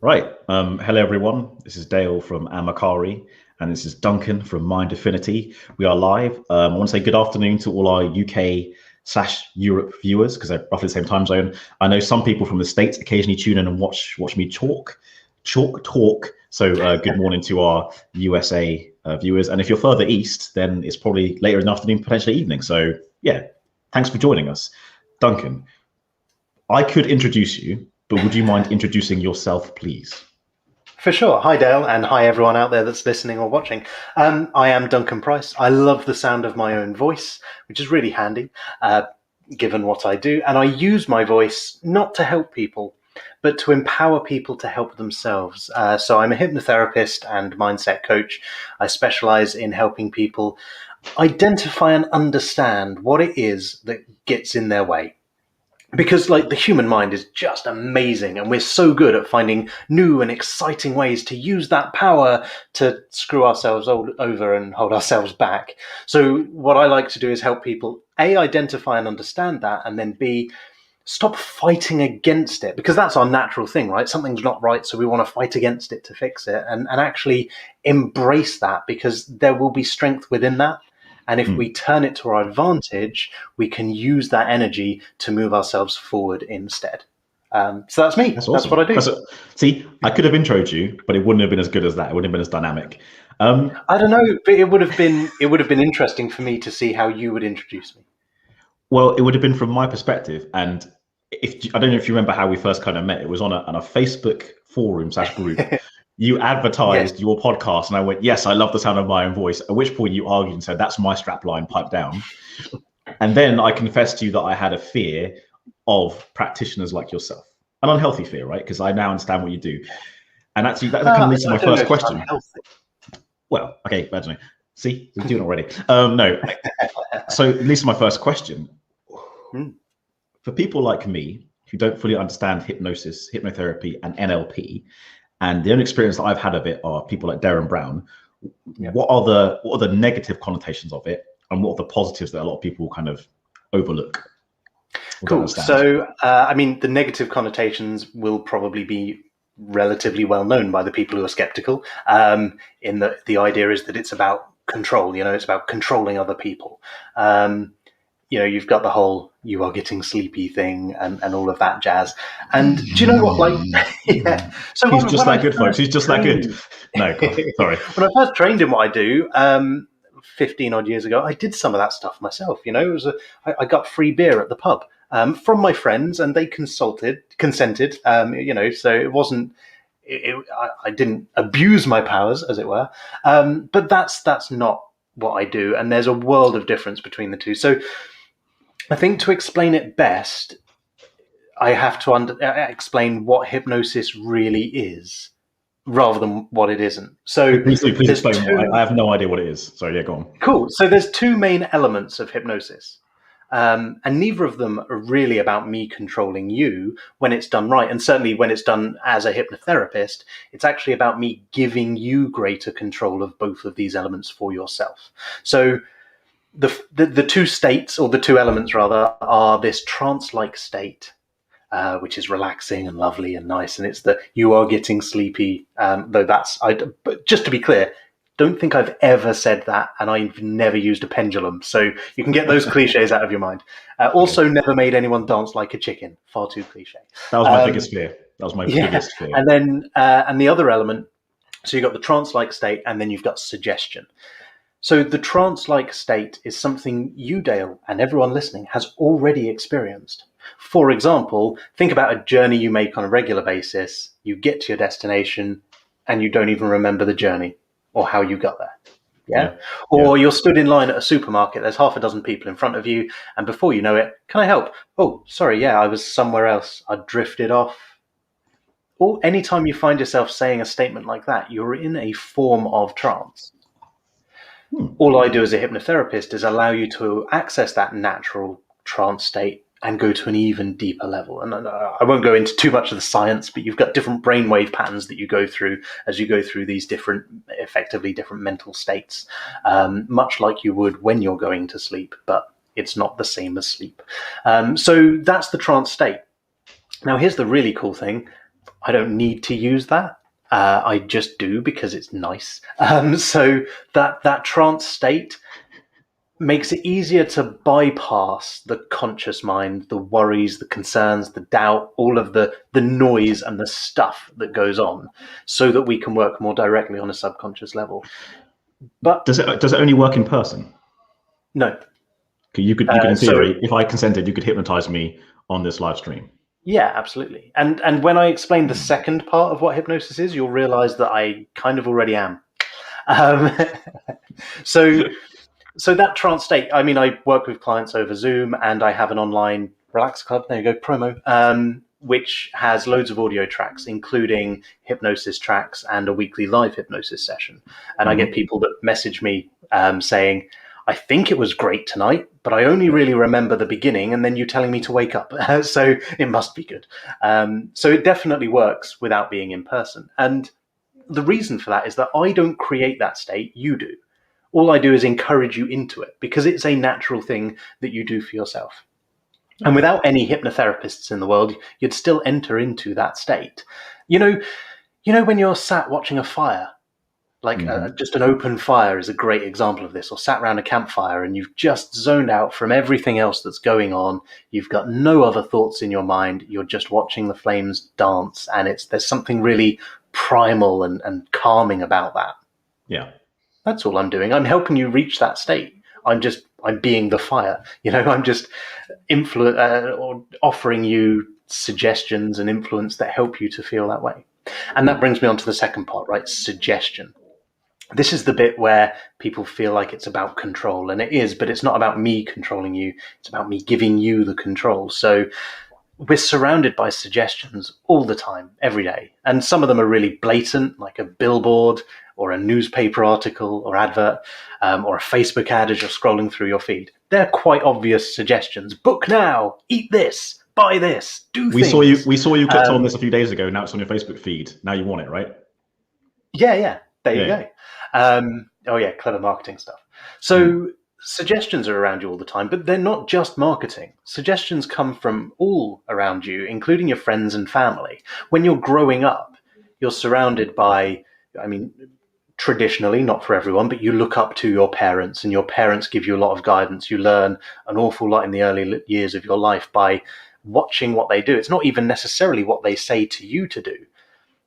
Right. Hello, everyone. This is Dale from Amakari, and this is Duncan from Mind Affinity. We are live. I want to say good afternoon to all our UK/Europe viewers because they're roughly the same time zone. I know some people from the States occasionally tune in and watch me talk. So good morning to our USA viewers. And if you're further east, then it's probably later in the afternoon, potentially evening. So yeah, thanks for joining us. Duncan, I could introduce you, but would you mind introducing yourself, please? For sure. Hi, Dale, and hi, everyone out there that's listening or watching. I am Duncan Price. I love the sound of my own voice, which is really handy, given what I do. And I use my voice not to help people, but to empower people to help themselves. So I'm a hypnotherapist and mindset coach. I specialize in helping people identify and understand what it is that gets in their way. Because the human mind is just amazing, and we're so good at finding new and exciting ways to use that power to screw ourselves over and hold ourselves back. So what I like to do is help people A, identify and understand that, and then B, stop fighting against it, because that's our natural thing, right? Something's not right, so we want to fight against it to fix it, and actually embrace that, because there will be strength within that. And if we turn it to our advantage, we can use that energy to move ourselves forward instead. So that's me. That's awesome. That's what I do. See, I could have introed you, but it wouldn't have been as good as that. It wouldn't have been as dynamic. I don't know, but it would have been interesting for me to see how you would introduce me. Well, it would have been from my perspective, and if I don't know if you remember how we first kind of met. It was on a Facebook forum/group. You advertised your podcast, and I went, "Yes, I love the sound of my own voice." At which point you argued and said, "That's my strapline, pipe down." And then I confessed to you that I had a fear of practitioners like yourself, an unhealthy fear, right? Because I now understand what you do, and actually that kind of leads to my first question. Well, okay, I don't know. See, we're doing it already. No, so it leads to my first question. For people like me who don't fully understand hypnosis, hypnotherapy, and NLP, and the only experience that I've had of it are people like Darren Brown. What are the negative connotations of it, and what are the positives that a lot of people kind of overlook? Cool. So, I mean, the negative connotations will probably be relatively well known by the people who are skeptical. In that the idea is that it's about control. It's about controlling other people. You've got the whole "you are getting sleepy" thing and all of that jazz. And do you know what? Yeah. So he's just that good, folks. He's just that good. No, sorry. When I first trained in what I do, 15 odd years ago, I did some of that stuff myself. It was I got free beer at the pub from my friends, and they consented. So it wasn't. I didn't abuse my powers, as it were. But that's not what I do, and there's a world of difference between the two. So I think to explain it best, I have to explain what hypnosis really is, rather than what it isn't. So please explain. I have no idea what it is. So yeah, go on. Cool. So there's two main elements of hypnosis. And neither of them are really about me controlling you when it's done right. And certainly when it's done as a hypnotherapist, it's actually about me giving you greater control of both of these elements for yourself. So the two states, or the two elements rather, are this trance-like state, which is relaxing and lovely and nice. And it's the "you are getting sleepy," though but just to be clear, don't think I've ever said that, and I've never used a pendulum. So you can get those cliches out of your mind. Also, never made anyone dance like a chicken. Far too cliche. That was my biggest fear. That was my biggest fear. And then, and the other element, so you've got the trance-like state, and then you've got suggestion. So the trance-like state is something you, Dale, and everyone listening has already experienced. For example, think about a journey you make on a regular basis. You get to your destination, and you don't even remember the journey or how you got there. Yeah. Or you're stood in line at a supermarket, there's half a dozen people in front of you, and before you know it, "Can I help?" "Oh, sorry, I was somewhere else. I drifted off." Or anytime you find yourself saying a statement like that, you're in a form of trance. All I do as a hypnotherapist is allow you to access that natural trance state and go to an even deeper level. And I won't go into too much of the science, but you've got different brainwave patterns that you go through as you go through these effectively different mental states, much like you would when you're going to sleep, but it's not the same as sleep. So that's the trance state. Now, here's the really cool thing. I don't need to use that. I just do because it's nice. So that trance state makes it easier to bypass the conscious mind, the worries, the concerns, the doubt, all of the noise and the stuff that goes on, so that we can work more directly on a subconscious level. But Does it only work in person? no. You could in theory, if I consented, you could hypnotize me on this live stream. Yeah, absolutely. And when I explain the second part of what hypnosis is, you'll realize that I kind of already am. Um, so that trance state, I mean, I work with clients over Zoom, and I have an online relax club, there you go, promo, which has loads of audio tracks, including hypnosis tracks and a weekly live hypnosis session. And I get people that message me saying, I think it was great tonight, but I only really remember the beginning and then you telling me to wake up. So it must be good. So it definitely works without being in person. And the reason for that is that I don't create that state, you do. All I do is encourage you into it, because it's a natural thing that you do for yourself. And without any hypnotherapists in the world, you'd still enter into that state. You know when you're sat watching a fire, like just an open fire is a great example of this, or sat around a campfire and you've just zoned out from everything else that's going on. You've got no other thoughts in your mind. You're just watching the flames dance, and there's something really primal and calming about that. Yeah. That's all I'm doing. I'm helping you reach that state. I'm being the fire. I'm just or offering you suggestions and influence that help you to feel that way. And that brings me on to the second part, right? Suggestion. This is the bit where people feel like it's about control, and it is, but it's not about me controlling you. It's about me giving you the control. So we're surrounded by suggestions all the time, every day. And some of them are really blatant, like a billboard or a newspaper article or advert, or a Facebook ad as you're scrolling through your feed. They're quite obvious suggestions. Book now, eat this, buy this, do things. We saw you clicked on this a few days ago. Now it's on your Facebook feed. Now you want it, right? Yeah. There you go. Oh yeah, clever marketing stuff. So suggestions are around you all the time, but they're not just marketing. Suggestions come from all around you, including your friends and family. When you're growing up, you're surrounded by, traditionally, not for everyone, but you look up to your parents, and your parents give you a lot of guidance. You learn an awful lot in the early years of your life by watching what they do. It's not even necessarily what they say to you to do.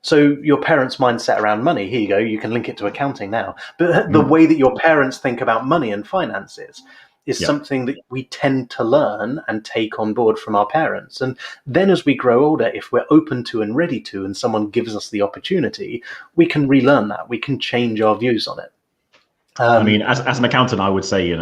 So your parents' mindset around money, here you go, you can link it to accounting now. But the way that your parents think about money and finances is something that we tend to learn and take on board from our parents. And then as we grow older, if we're open to and ready to, and someone gives us the opportunity, we can relearn that. We can change our views on it. As an accountant, I would say,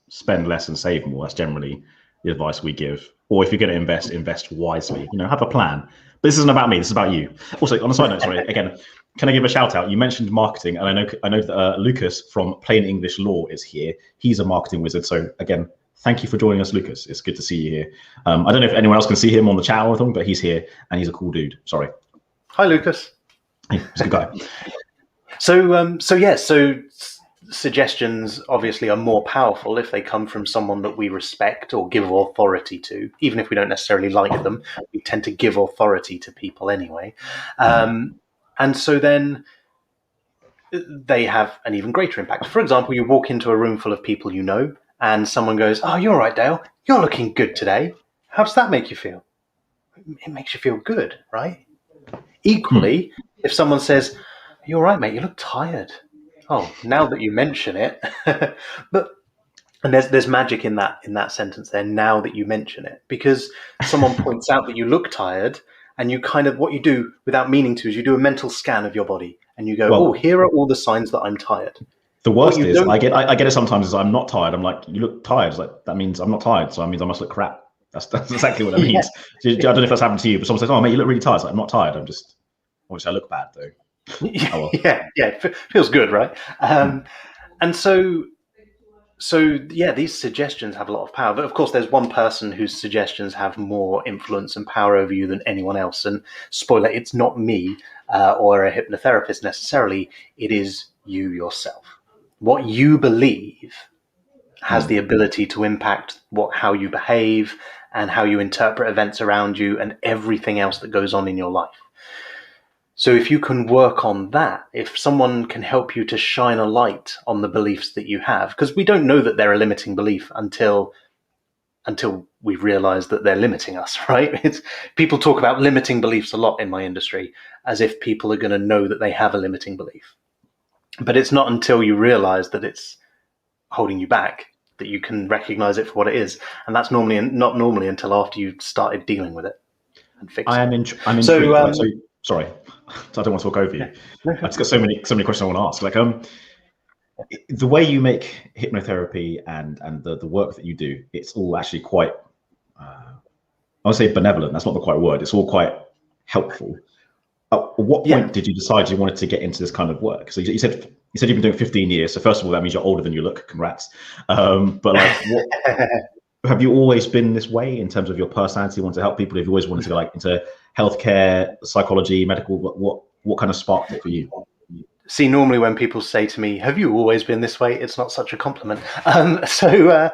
spend less and save more. That's generally the advice we give. Or if you're going to invest wisely, have a plan. But this isn't about me. This is about you. Also, on a side note, sorry, again, can I give a shout out? You mentioned marketing, and I know that Lucas from Plain English Law is here. He's a marketing wizard. So again, thank you for joining us, Lucas. It's good to see you here. I don't know if anyone else can see him on the chat or anything, but he's here and he's a cool dude. Sorry. Hi, Lucas. He's a good guy. So suggestions obviously are more powerful if they come from someone that we respect or give authority to. Even if we don't necessarily like them, we tend to give authority to people anyway. And so then they have an even greater impact. For example, you walk into a room full of people you know, and someone goes, "Oh, you're right, Dale. You're looking good today." How does that make you feel? It makes you feel good, right? Equally, if someone says, "You're right, mate. You look tired." Oh, now that you mention it, and there's magic in that sentence there. Now that you mention it, because someone points out that you look tired, and you kind of, what you do without meaning to is you do a mental scan of your body, and you go, here are all the signs that I'm tired. The worst is I get it sometimes is I'm not tired. I'm like, you look tired. It's like, that means I'm not tired, so that means I must look crap. That's exactly what that means. I don't know if that's happened to you, but someone says, "Oh, mate, you look really tired." It's like, I'm not tired. I'm just, obviously I look bad though. Oh, well. Feels good, right? And so these suggestions have a lot of power. But of course, there's one person whose suggestions have more influence and power over you than anyone else. And spoiler, it's not me or a hypnotherapist necessarily. It is you yourself. What you believe has the ability to impact how you behave and how you interpret events around you and everything else that goes on in your life. So if you can work on that, if someone can help you to shine a light on the beliefs that you have, because we don't know that they're a limiting belief until we've realized that they're limiting us, right? People talk about limiting beliefs a lot in my industry, as if people are going to know that they have a limiting belief. But it's not until you realize that it's holding you back that you can recognize it for what it is. And that's not normally until after you've started dealing with it and fixing it. I'm intrigued. So sorry, I don't want to talk over you. No, I've just got so many questions I want to ask. Like, the way you make hypnotherapy and the work that you do, it's all actually quite, I would say benevolent. That's not the quite word. It's all quite helpful. At what point did you decide you wanted to get into this kind of work? So you said you've been doing 15 years. So first of all, that means you're older than you look. Congrats. But like, have you always been this way in terms of your personality, want to help people? Have you always wanted to go like into healthcare, psychology, medical? What kind of sparked it for you? See, normally when people say to me, "Have you always been this way?" it's not such a compliment. I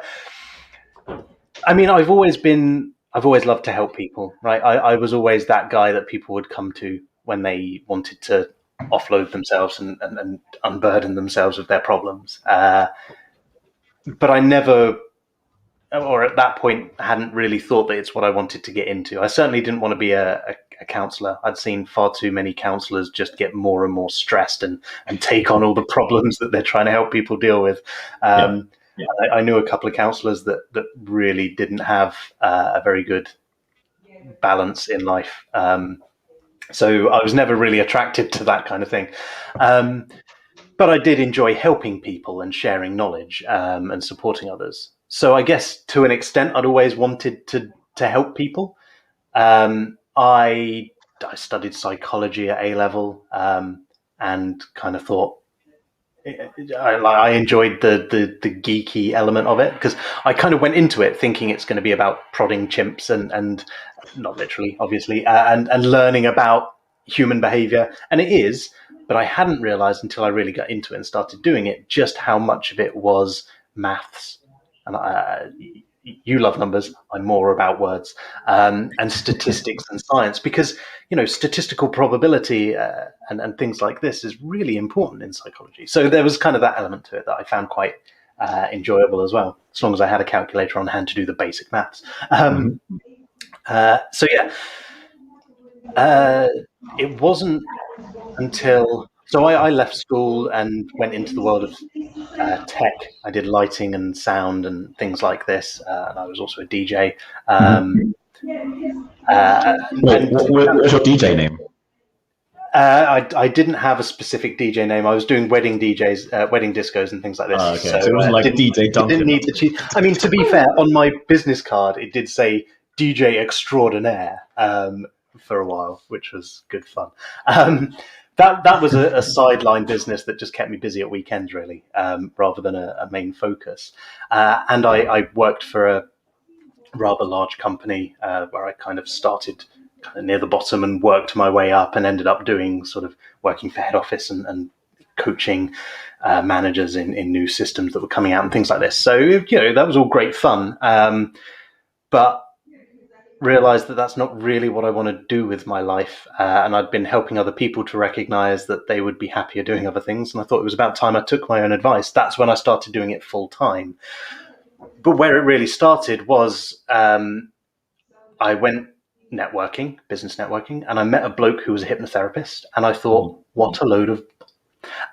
mean, I've always loved to help people, right? I was always that guy that people would come to when they wanted to offload themselves and unburden themselves of their problems. But I never, or at that point, hadn't really thought that it's what I wanted to get into. I certainly didn't want to be a counselor. I'd seen far too many counselors just get more and more stressed and take on all the problems that they're trying to help people deal with. I knew a couple of counselors that really didn't have a very good balance in life. So I was never really attracted to that kind of thing. But I did enjoy helping people and sharing knowledge and supporting others. So I guess to an extent, I'd always wanted to help people. I studied psychology at A-level and kind of thought I enjoyed the geeky element of it, because I kind of went into it thinking it's going to be about prodding chimps and not literally, obviously, and learning about human behavior. And it is, but I hadn't realized until I really got into it and started doing it just how much of it was maths. And you love numbers. I'm more about words and statistics and science, because statistical probability and things like this is really important in psychology. So there was kind of that element to it that I found quite enjoyable as well, as long as I had a calculator on hand to do the basic maths. So yeah, it wasn't until I left school and went into the world of tech. I did lighting and sound and things like this, and I was also a DJ. What's your DJ name? I didn't have a specific DJ name. I was doing wedding DJs, wedding discos, and things like this. Okay. So it wasn't like DJ Duncan. Didn't need the I mean, to be fair, on my business card, it did say DJ extraordinaire for a while, which was good fun. That was a sideline business that just kept me busy at weekends, really, rather than a main focus. And I worked for a rather large company where I kind of started kind of near the bottom and worked my way up and ended up doing sort of working for head office and coaching managers in new systems that were coming out and things like this. So, that was all great fun. But realized that that's not really what I want to do with my life. And I'd been helping other people to recognize that they would be happier doing other things. And I thought it was about time I took my own advice. That's when I started doing it full time. But where it really started was I went business networking, and I met a bloke who was a hypnotherapist. And I thought, what a load of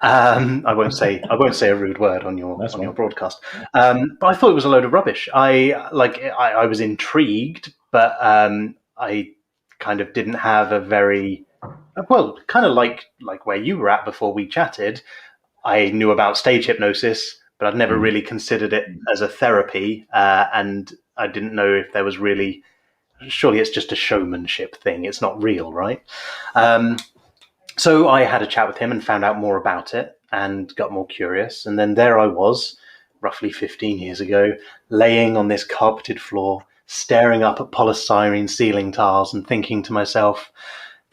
I won't say a rude word on your broadcast, but I thought it was a load of rubbish. I was intrigued, but I kind of didn't have a very kind of like where you were at before we chatted. I knew about stage hypnosis, but I'd never really considered it as a therapy, and I didn't know if there was really. Surely it's just a showmanship thing. It's not real, right? So I had a chat with him and found out more about it and got more curious. And then there I was, roughly 15 years ago, laying on this carpeted floor, staring up at polystyrene ceiling tiles and thinking to myself,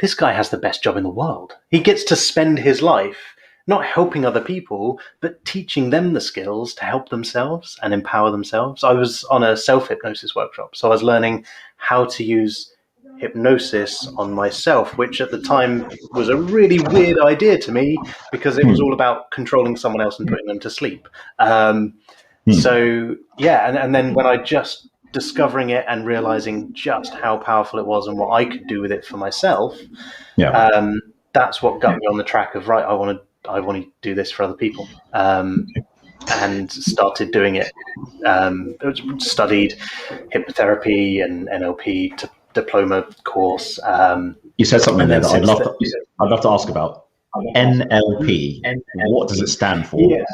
this guy has the best job in the world. He gets to spend his life not helping other people, but teaching them the skills to help themselves and empower themselves. I was on a self-hypnosis workshop, so I was learning how to use hypnosis on myself, which at the time was a really weird idea to me because it was all about controlling someone else and putting them to sleep. So yeah, and then when I just discovering it and realizing just how powerful it was and what I could do with it for myself, that's what got me on the track of right. I want to do this for other people, and started doing it. Studied hypnotherapy and NLP diploma course. You said something there that I'd love to ask about. NLP. What does it stand for? Yeah.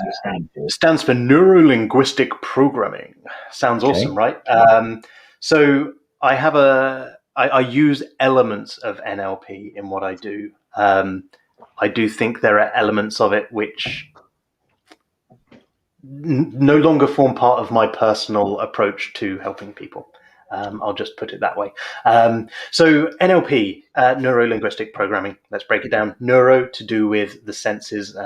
It stands for neuro-linguistic programming. Sounds awesome, right? So I use elements of NLP in what I do. I do think there are elements of it which no longer form part of my personal approach to helping people. I'll just put it that way. So NLP, neuro-linguistic programming, let's break it down. Neuro, to do with the senses,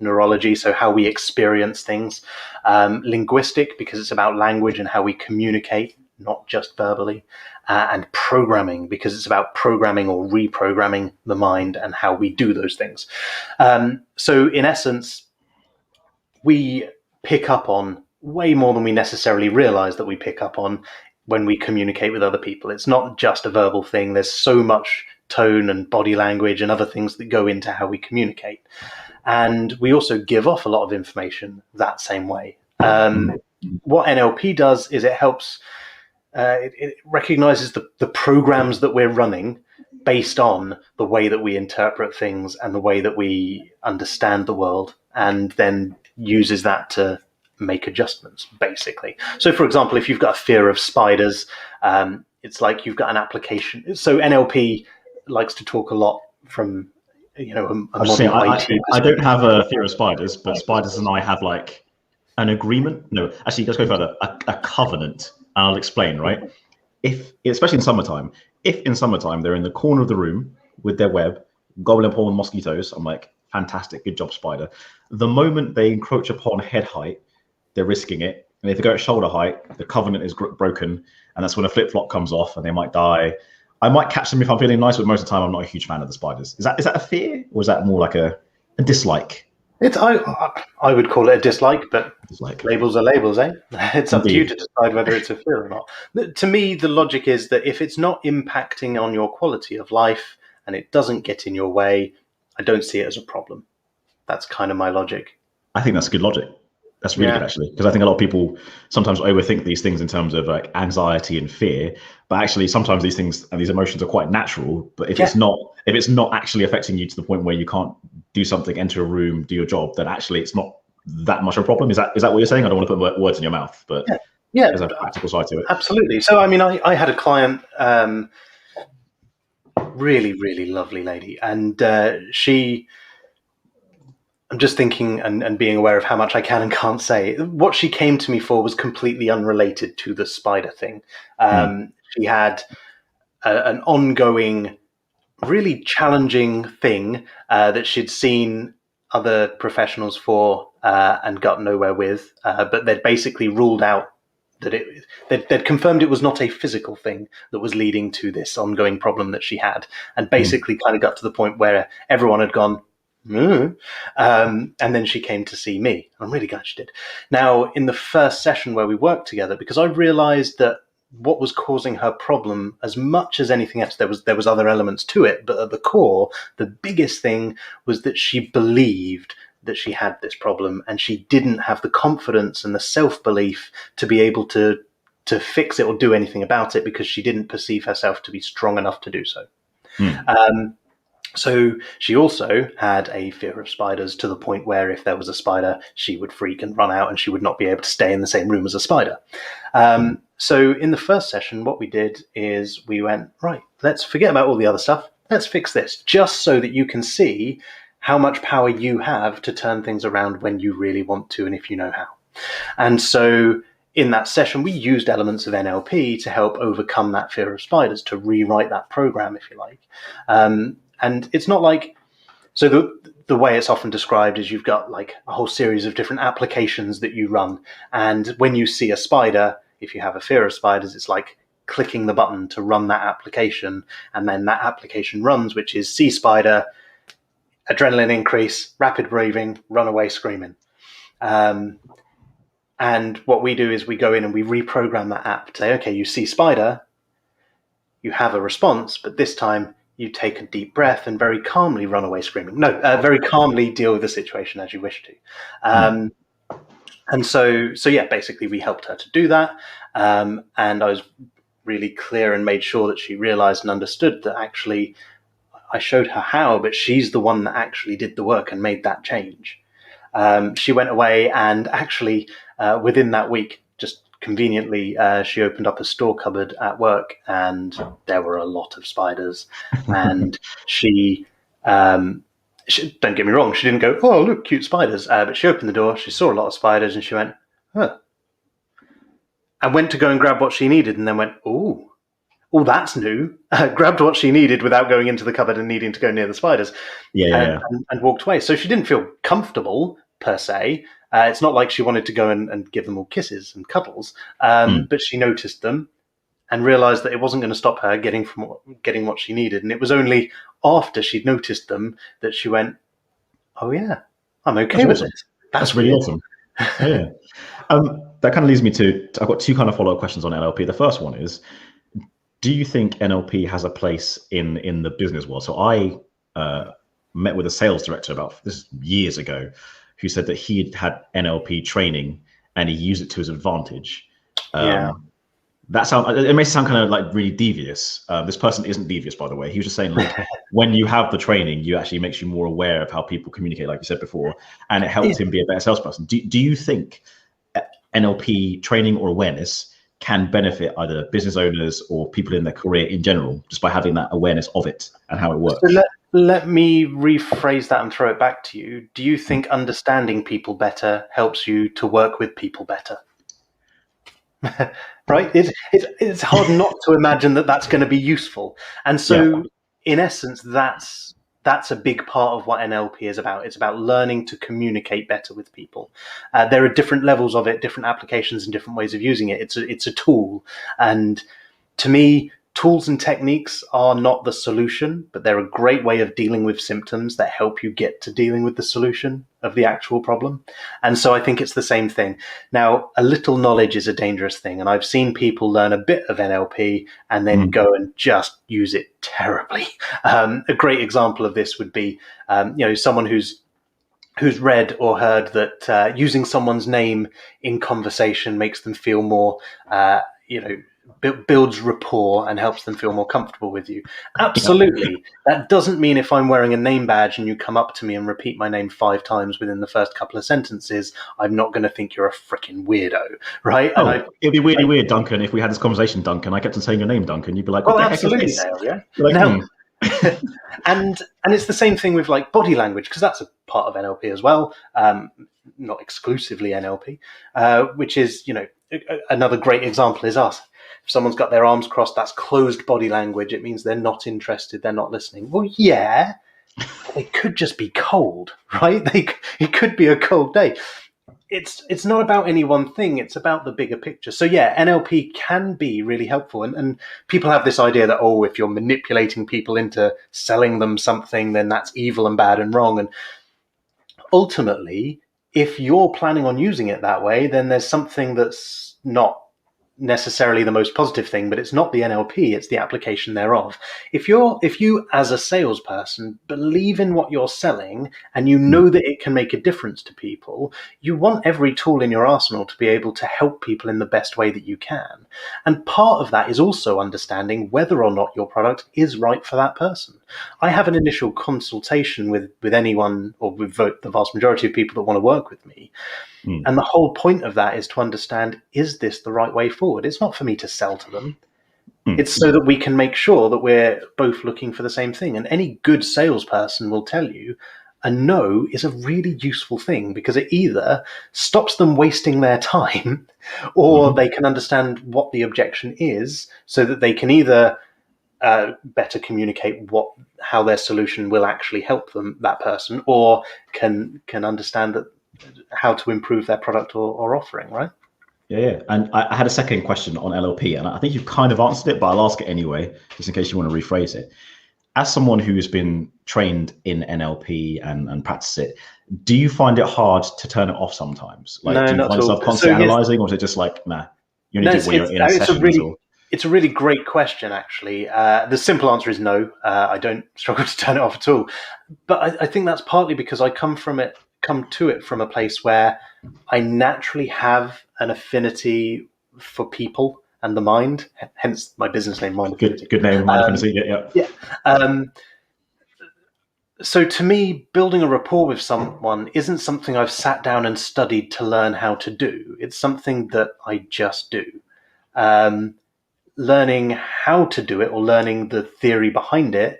neurology, so how we experience things. Linguistic, because it's about language and how we communicate, not just verbally. And programming, because it's about programming or reprogramming the mind and how we do those things. So in essence, we pick up on way more than we necessarily realize that we pick up on when we communicate with other people. It's not just a verbal thing. There's so much tone and body language and other things that go into how we communicate. And we also give off a lot of information that same way. What NLP does is it helps, it recognizes the programs that we're running based on the way that we interpret things and the way that we understand the world, and then uses that to make adjustments, basically. So, for example, if you've got a fear of spiders, it's like you've got an application. So NLP likes to talk a lot from, a modern IT. I don't have a fear of spiders, but spiders and I have like an agreement. No, actually, let's go further. A covenant. And I'll explain, right? Especially in summertime, if in summertime they're in the corner of the room with their web, gobbling upon mosquitoes, I'm like, fantastic, good job, spider. The moment they encroach upon head height, they're risking it. And if they go at shoulder height, the covenant is broken, and that's when a flip-flop comes off and they might die. I might catch them if I'm feeling nice, but most of the time I'm not a huge fan of the spiders. Is that a fear, or is that more like a dislike? I would call it a dislike, but labels are labels, eh? It's up to you to decide whether it's a fear or not. To me, the logic is that if it's not impacting on your quality of life and it doesn't get in your way, I don't see it as a problem. That's kind of my logic. I think that's good logic. That's really good, actually, because I think a lot of people sometimes overthink these things in terms of like anxiety and fear, but actually sometimes these things and these emotions are quite natural. But if it's not actually affecting you to the point where you can't do something, enter a room, do your job, then actually it's not that much of a problem. Is that what you're saying? I don't want to put words in your mouth, but there's a practical side to it. Absolutely. So, I mean, I had a client, really, really lovely lady, and I'm just thinking and being aware of how much I can and can't say. What she came to me for was completely unrelated to the spider thing. She had an ongoing, really challenging thing that she'd seen other professionals for and got nowhere with, but they'd basically ruled out that they'd confirmed it was not a physical thing that was leading to this ongoing problem that she had, and basically kind of got to the point where everyone had gone, and then she came to see me. I'm really glad she did. Now, in the first session where we worked together, because I realized that what was causing her problem, as much as anything else, there was other elements to it, but at the core, the biggest thing was that she believed that she had this problem, and she didn't have the confidence and the self-belief to be able to fix it or do anything about it, because she didn't perceive herself to be strong enough to do so. So she also had a fear of spiders, to the point where if there was a spider, she would freak and run out, and she would not be able to stay in the same room as a spider. So in the first session, what we did is we went, right, let's forget about all the other stuff. Let's fix this, just so that you can see how much power you have to turn things around when you really want to, and if you know how. And so in that session, we used elements of NLP to help overcome that fear of spiders, to rewrite that program, if you like. And it's not like, so the way it's often described is you've got like a whole series of different applications that you run. And when you see a spider, if you have a fear of spiders, it's like clicking the button to run that application, and then that application runs, which is see spider, adrenaline increase, rapid breathing, run away screaming. And what we do is we go in and we reprogram that app to say, okay, you see spider, you have a response, but this time you take a deep breath and very calmly run away screaming. No, very calmly deal with the situation as you wish to. And so yeah, basically we helped her to do that. And I was really clear and made sure that she realized and understood that actually I showed her how, but she's the one that actually did the work and made that change. She went away and actually within that week, just conveniently, she opened up a store cupboard at work and there were a lot of spiders. And she don't get me wrong, she didn't go, oh, look, cute spiders. But she opened the door, she saw a lot of spiders and she went, huh. And went to go and grab what she needed and then went, oh, that's new. Grabbed what she needed without going into the cupboard and needing to go near the spiders. And walked away. So she didn't feel comfortable per se. It's not like she wanted to go and give them all kisses and cuddles, but she noticed them and realized that it wasn't going to stop her getting what she needed. And it was only after she'd noticed them that she went, oh yeah, I'm okay with it. That's really awesome. Yeah. That kind of leads me to, I've got two kind of follow-up questions on NLP. The first one is, do you think NLP has a place in the business world? So I met with a sales director about this years ago who said that he had NLP training and he used it to his advantage. It may sound kind of like really devious. This person isn't devious, by the way. He was just saying, like, when you have the training, you actually makes you more aware of how people communicate, like you said before, and it helps him be a better salesperson. Do you think NLP training or awareness can benefit either business owners or people in their career in general, just by having that awareness of it and how it works? So let me rephrase that and throw it back to you. Do you think understanding people better helps you to work with people better? Right? It's hard not to imagine that that's going to be useful. And so, in essence, that's a big part of what NLP is about. It's about learning to communicate better with people. There are different levels of it, different applications and different ways of using it. It's a tool. And to me, tools and techniques are not the solution, but they're a great way of dealing with symptoms that help you get to dealing with the solution of the actual problem. And so I think it's the same thing. Now, a little knowledge is a dangerous thing. And I've seen people learn a bit of NLP and then go and just use it terribly. A great example of this would be, someone who's read or heard that using someone's name in conversation makes them feel more, builds rapport and helps them feel more comfortable with you. Absolutely. That doesn't mean if I'm wearing a name badge and you come up to me and repeat my name 5 times within the first couple of sentences, I'm not going to think you're a freaking weirdo, right? Oh, it'd be really weird, Duncan, if we had this conversation, Duncan. I kept on saying your name, Duncan. You'd be like, well, absolutely, Dale, yeah. Like, now, and it's the same thing with like body language, because that's a part of NLP as well, not exclusively NLP, which is, another great example is us. If someone's got their arms crossed, that's closed body language. It means they're not interested, they're not listening. Well, yeah, they could just be cold, right? It could be a cold day. It's not about any one thing. It's about the bigger picture. So yeah, NLP can be really helpful. And people have this idea that, if you're manipulating people into selling them something, then that's evil and bad and wrong. And ultimately, if you're planning on using it that way, then there's something that's not necessarily the most positive thing, but it's not the NLP, it's the application thereof. If you as a salesperson believe in what you're selling and you know that it can make a difference to people, you want every tool in your arsenal to be able to help people in the best way that you can. And part of that is also understanding whether or not your product is right for that person. I have an initial consultation with anyone, or with the vast majority of people that want to work with me. And the whole point of that is to understand, is this the right way forward? It's not for me to sell to them. It's so that we can make sure that we're both looking for the same thing. And any good salesperson will tell you a no is a really useful thing, because it either stops them wasting their time or they can understand what the objection is, so that they can either better communicate how their solution will actually help that person, or can understand that how to improve their product or offering, right? Yeah. And I had a second question on LLP, and I think you've kind of answered it, but I'll ask it anyway, just in case you want to rephrase it. As someone who has been trained in NLP and practice it, do you find it hard to turn it off sometimes? Like, No, do you not find at all. yourself So constantly yes, analyzing, or is it just like, nah, you only no, do it when you're in it's a sessions really or? it's a really great question, actually. The simple answer is no. I don't struggle to turn it off at all. But I think that's partly because I come to it from a place where I naturally have an affinity for people and the mind. Hence my business name, Mind Affinity. Good name, Mind Um, Affinity. Yeah. yeah. So to me, building a rapport with someone isn't something I've sat down and studied to learn how to do. It's something that I just do. Um, Learning how to do it or learning the theory behind it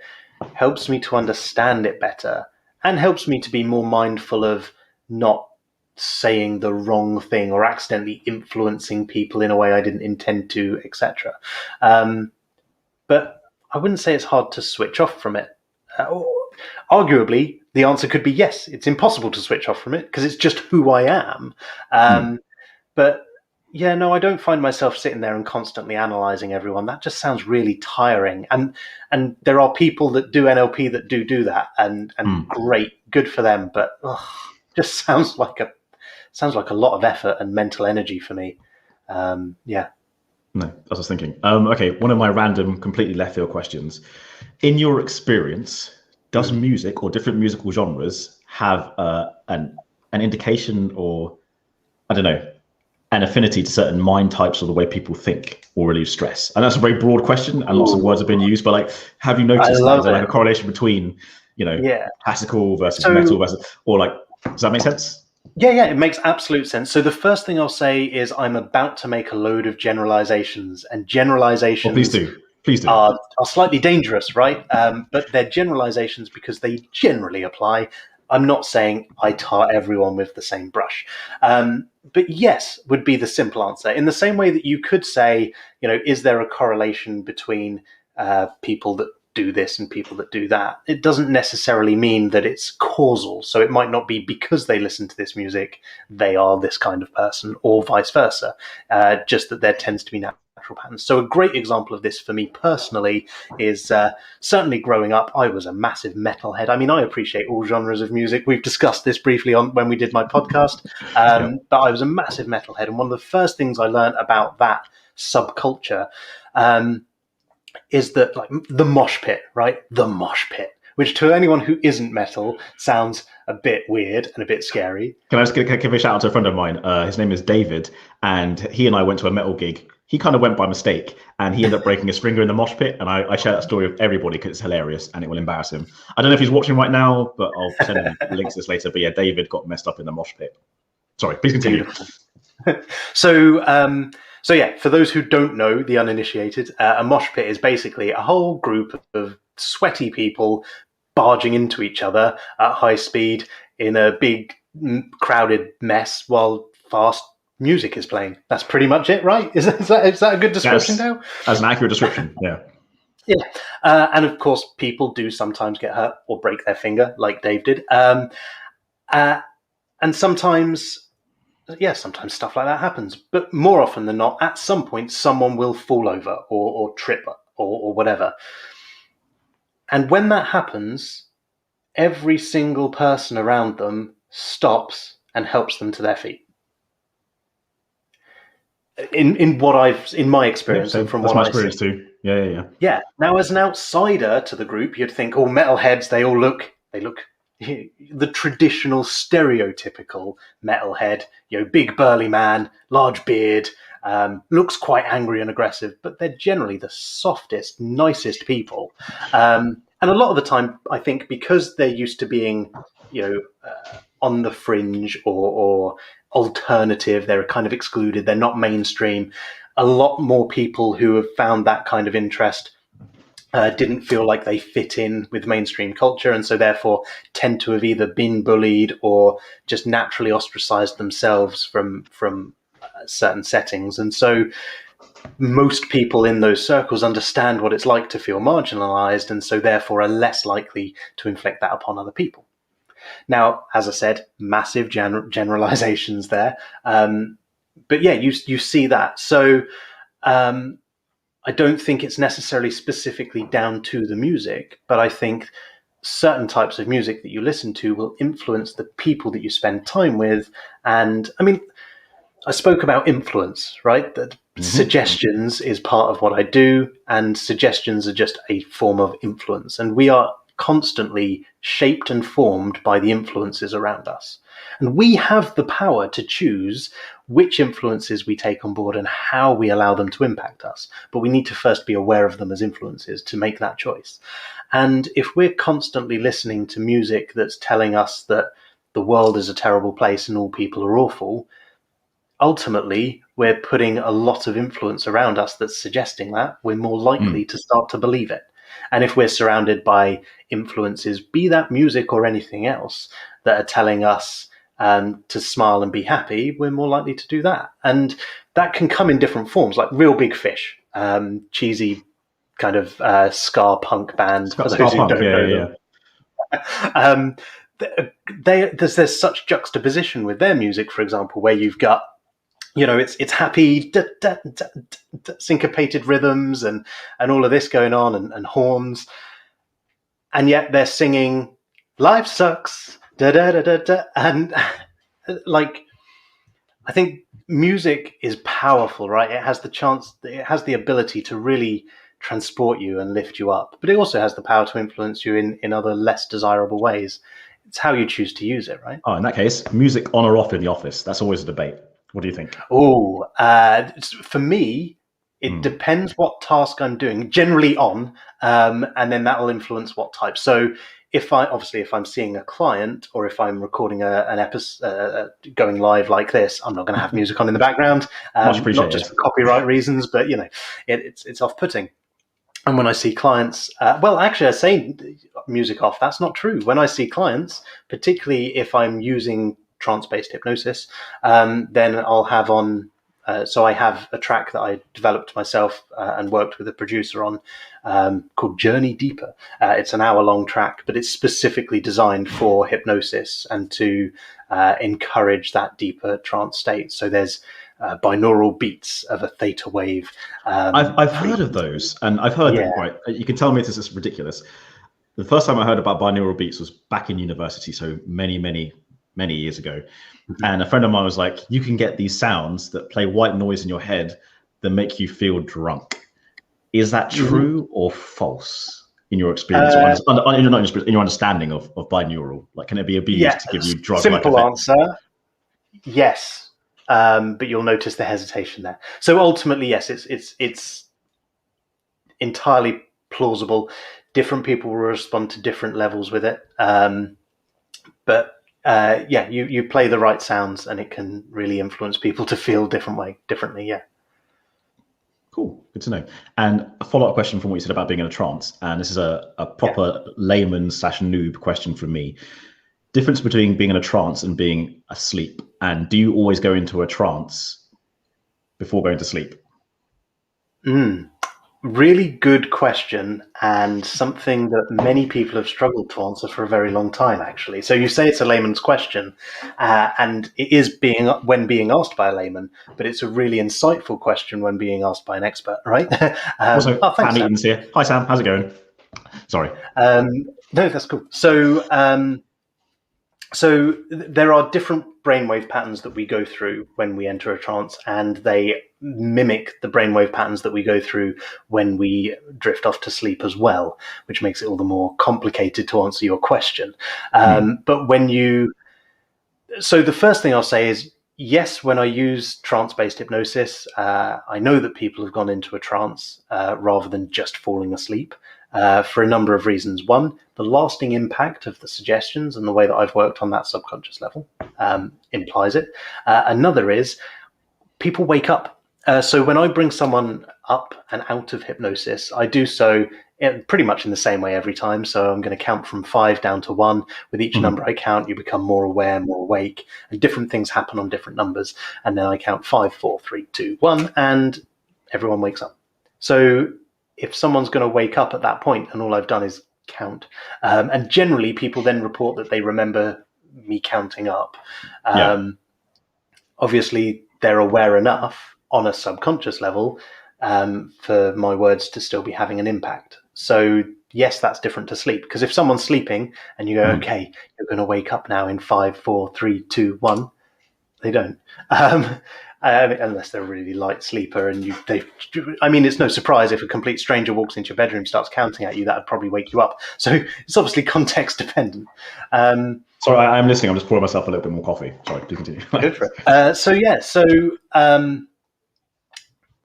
helps me to understand it better and helps me to be more mindful of not saying the wrong thing or accidentally influencing people in a way I didn't intend to, etc. But I wouldn't say it's hard to switch off from it. Arguably, the answer could be yes. It's impossible to switch off from it because it's just who I am. But yeah, no, I don't find myself sitting there and constantly analyzing everyone. That just sounds really tiring. And there are people that do NLP that do that, and great, good for them. But just sounds like a lot of effort and mental energy for me. Yeah. No, that's what I was thinking. Okay, one of my random, completely left field questions. In your experience, does music or different musical genres have an indication, or I don't know, an affinity to certain mind types or the way people think or relieve stress? And that's a very broad question, and lots of words have been used. But like, have you I noticed that? Is love there like it. a correlation between, Yeah. classical versus So metal versus, or like, does that make sense? yeah, it makes absolute sense. So the first thing I'll say is I'm about to make a load of generalizations, and Well, please generalizations do, please do. are slightly dangerous, right? But they're generalizations because they generally apply. I'm not saying I tar everyone with the same brush. But yes, would be the simple answer. In the same way that you could say, is there a correlation between people that do this and people that do that? It doesn't necessarily mean that it's causal. So it might not be because they listen to this music, they are this kind of person, or vice versa. Just that there tends to be natural patterns. So a great example of this for me personally is certainly growing up, I was a massive metalhead. I mean, I appreciate all genres of music. We've discussed this briefly on when we did my podcast, but I was a massive metalhead. And one of the first things I learned about that subculture is that, like, the mosh pit, right? The mosh pit, which to anyone who isn't metal sounds a bit weird and a bit scary. Can I just give a shout out to a friend of mine? His name is David, and he and I went to a metal gig. He kind of went by mistake, and he ended up breaking his finger in the mosh pit. And I share that story with everybody because it's hilarious and it will embarrass him. I don't know if he's watching right now, but I'll send him links to this later. But yeah, David got messed up in the mosh pit. Sorry, please continue. Beautiful. So yeah, for those who don't know, the uninitiated, a mosh pit is basically a whole group of sweaty people barging into each other at high speed in a big crowded mess while fast music is playing. That's pretty much it, right? Is that a good description now? That's an accurate description, yeah. Yeah. And of course, people do sometimes get hurt or break their finger, like Dave did. And sometimes stuff like that happens. But more often than not, at some point, someone will fall over or trip or whatever. And when that happens, every single person around them stops and helps them to their feet. In my experience, and from that's what my I experience see. too. Yeah. Yeah. Now, as an outsider to the group, you'd think, oh, metalheads, they look the traditional stereotypical metalhead, big burly man, large beard, looks quite angry and aggressive, but they're generally the softest, nicest people. And a lot of the time, I think, because they're used to being, on the fringe or alternative, they're kind of excluded, they're not mainstream. A lot more people who have found that kind of interest didn't feel like they fit in with mainstream culture, and so therefore tend to have either been bullied or just naturally ostracized themselves from certain settings. And so most people in those circles understand what it's like to feel marginalized, and so therefore are less likely to inflict that upon other people. Now, as I said, massive generalizations there. but yeah, you see that. So I don't think it's necessarily specifically down to the music, but I think certain types of music that you listen to will influence the people that you spend time with. And I mean, I spoke about influence, right? That suggestions is part of what I do, and suggestions are just a form of influence. And we are constantly shaped and formed by the influences around us. And we have the power to choose which influences we take on board and how we allow them to impact us. But we need to first be aware of them as influences to make that choice. And if we're constantly listening to music that's telling us that the world is a terrible place and all people are awful, ultimately we're putting a lot of influence around us that's suggesting that. We're more likely to start to believe it. And if we're surrounded by influences, be that music or anything else, that are telling us to smile and be happy, we're more likely to do that. And that can come in different forms, like Real Big Fish, cheesy kind of ska punk band, for those who don't know them. There's such juxtaposition with their music, for example, where you've got, it's happy syncopated rhythms and all of this going on, and horns, and yet they're singing "Life sucks," da da da da da, and like, I think music is powerful, right? It has the ability to really transport you and lift you up, but it also has the power to influence you in other less desirable ways. It's how you choose to use it, right? Oh, in that case, music on or off in the office. That's always a debate. What do you think? Oh, for me, it depends what task I'm doing. Generally on, and then that will influence what type. So if I'm seeing a client, or if I'm recording an episode going live like this, I'm not going to have music on in the background. Much appreciated. Not just for copyright reasons, but it's off-putting. And when I see clients, actually, I say music off. That's not true. When I see clients, particularly if I'm using trance-based hypnosis, then I'll have on. So I have a track that I developed myself and worked with a producer on, called Journey Deeper. It's an hour-long track, but it's specifically designed for hypnosis and to encourage that deeper trance state. So there's binaural beats of a theta wave. I've heard of those, and I've heard that, right. You can tell me this is ridiculous. The first time I heard about binaural beats was back in university, so many years ago. And a friend of mine was like, you can get these sounds that play white noise in your head that make you feel drunk. Is that true or false in your experience, or in your understanding of binaural? Like, can it be abused to give you drug-like simple effects? Answer, yes. But you'll notice the hesitation there. So ultimately, yes, it's entirely plausible. Different people will respond to different levels with it. But you play the right sounds, and it can really influence people to feel differently. Yeah. Cool, good to know. And a follow-up question from what you said about being in a trance, and this is a proper layman/noob question from me. Difference between being in a trance and being asleep, and do you always go into a trance before going to sleep? Really good question, and something that many people have struggled to answer for a very long time, actually. So you say it's a layman's question, and it is when being asked by a layman, but it's a really insightful question when being asked by an expert, right? Also, thanks, Sam Sam. Eaton's here. Hi, Sam. How's it going? Sorry. No, that's cool. So there are different brainwave patterns that we go through when we enter a trance, and they mimic the brainwave patterns that we go through when we drift off to sleep as well, which makes it all the more complicated to answer your question. But so the first thing I'll say is, yes, when I use trance-based hypnosis, I know that people have gone into a trance rather than just falling asleep. For a number of reasons. One, the lasting impact of the suggestions and the way that I've worked on that subconscious level implies it. Another is people wake up. So when I bring someone up and out of hypnosis, I do so pretty much in the same way every time. So I'm going to count from 5 down to 1. With each number I count, you become more aware, more awake, and different things happen on different numbers. And then I count 5, 4, 3, 2, 1, and everyone wakes up. So if someone's going to wake up at that point and all I've done is count, and generally people then report that they remember me counting up. Obviously, they're aware enough on a subconscious level for my words to still be having an impact. So yes, that's different to sleep, because if someone's sleeping and you go, okay, you're going to wake up now in 5, 4, 3, 2, 1, they don't. Unless they're a really light sleeper, and it's no surprise if a complete stranger walks into your bedroom, starts counting at you, that would probably wake you up. So it's obviously context dependent. Sorry, I'm listening. I'm just pouring myself a little bit more coffee. Sorry, please continue. Go for it.